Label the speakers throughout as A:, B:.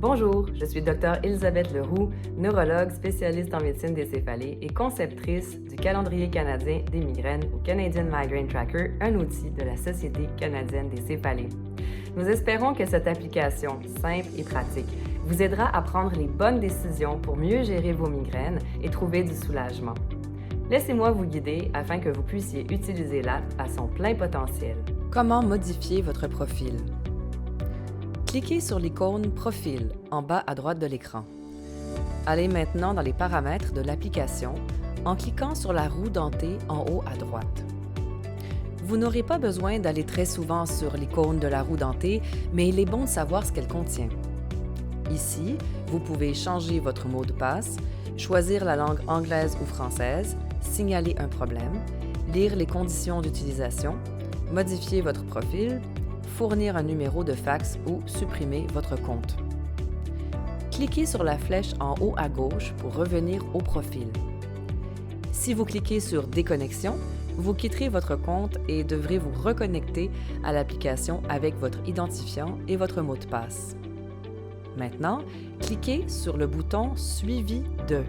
A: Bonjour, je suis Dr Elisabeth Leroux, neurologue spécialiste en médecine des céphalées et conceptrice du calendrier canadien des migraines ou Canadian Migraine Tracker, un outil de la Société canadienne des céphalées. Nous espérons que cette application, simple et pratique, vous aidera à prendre les bonnes décisions pour mieux gérer vos migraines et trouver du soulagement. Laissez-moi vous guider afin que vous puissiez utiliser l'app à son plein potentiel.
B: Comment modifier votre profil? Cliquez sur l'icône « Profil » en bas à droite de l'écran. Allez maintenant dans les paramètres de l'application en cliquant sur la roue dentée en haut à droite. Vous n'aurez pas besoin d'aller très souvent sur l'icône de la roue dentée, mais il est bon de savoir ce qu'elle contient. Ici, vous pouvez changer votre mot de passe, choisir la langue anglaise ou française, signaler un problème, lire les conditions d'utilisation, modifier votre profil, fournir un numéro de fax ou supprimer votre compte. Cliquez sur la flèche en haut à gauche pour revenir au profil. Si vous cliquez sur « Déconnexion », vous quitterez votre compte et devrez vous reconnecter à l'application avec votre identifiant et votre mot de passe. Maintenant, cliquez sur le bouton « Suivi de ».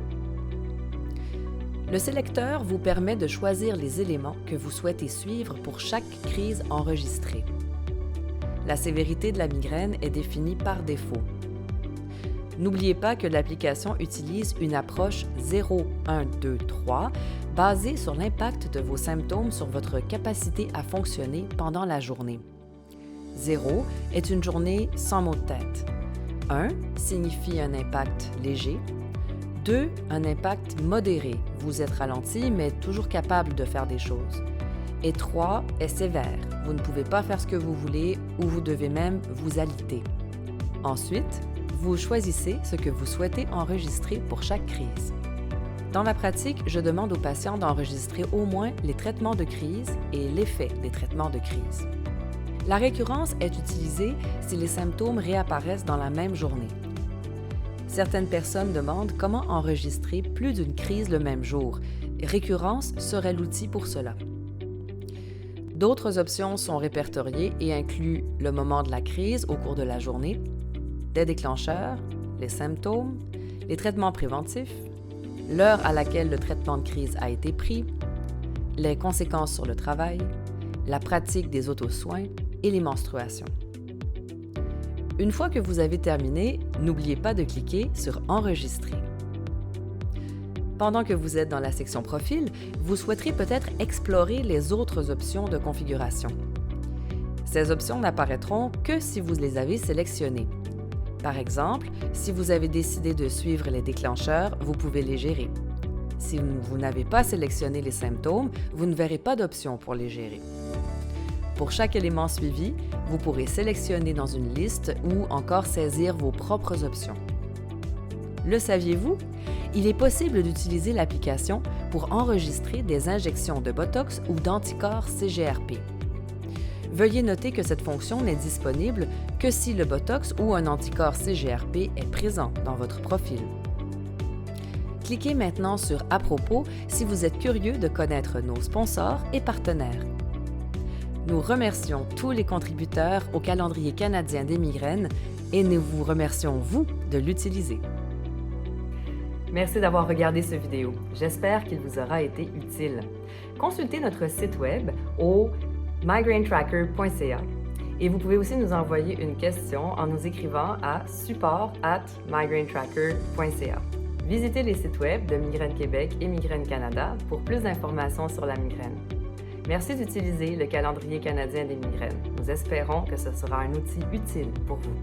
B: Le sélecteur vous permet de choisir les éléments que vous souhaitez suivre pour chaque crise enregistrée. La sévérité de la migraine est définie par défaut. N'oubliez pas que l'application utilise une approche 0, 1, 2, 3 basée sur l'impact de vos symptômes sur votre capacité à fonctionner pendant la journée. 0 est une journée sans maux de tête. 1 signifie un impact léger. 2, un impact modéré. Vous êtes ralenti, mais toujours capable de faire des choses. Et 3 est sévère. Vous ne pouvez pas faire ce que vous voulez ou vous devez même vous aliter. Ensuite, vous choisissez ce que vous souhaitez enregistrer pour chaque crise. Dans la pratique, je demande aux patients d'enregistrer au moins les traitements de crise et l'effet des traitements de crise. La récurrence est utilisée si les symptômes réapparaissent dans la même journée. Certaines personnes demandent comment enregistrer plus d'une crise le même jour. Récurrence serait l'outil pour cela. D'autres options sont répertoriées et incluent le moment de la crise au cours de la journée, des déclencheurs, les symptômes, les traitements préventifs, l'heure à laquelle le traitement de crise a été pris, les conséquences sur le travail, la pratique des autosoins et les menstruations. Une fois que vous avez terminé, n'oubliez pas de cliquer sur « Enregistrer ». Pendant que vous êtes dans la section « Profil », vous souhaiterez peut-être explorer les autres options de configuration. Ces options n'apparaîtront que si vous les avez sélectionnées. Par exemple, si vous avez décidé de suivre les déclencheurs, vous pouvez les gérer. Si vous n'avez pas sélectionné les symptômes, vous ne verrez pas d'option pour les gérer. Pour chaque élément suivi, vous pourrez sélectionner dans une liste ou encore saisir vos propres options. Le saviez-vous? Il est possible d'utiliser l'application pour enregistrer des injections de Botox ou d'anticorps CGRP. Veuillez noter que cette fonction n'est disponible que si le Botox ou un anticorps CGRP est présent dans votre profil. Cliquez maintenant sur « À propos » si vous êtes curieux de connaître nos sponsors et partenaires. Nous remercions tous les contributeurs au calendrier canadien des migraines et nous vous remercions, vous, de l'utiliser.
A: Merci d'avoir regardé cette vidéo. J'espère qu'il vous aura été utile. Consultez notre site web au migrainetracker.ca et vous pouvez aussi nous envoyer une question en nous écrivant à support@migrainetracker.ca. Visitez les sites web de Migraine Québec et Migraine Canada pour plus d'informations sur la migraine. Merci d'utiliser le calendrier canadien des migraines. Nous espérons que ce sera un outil utile pour vous.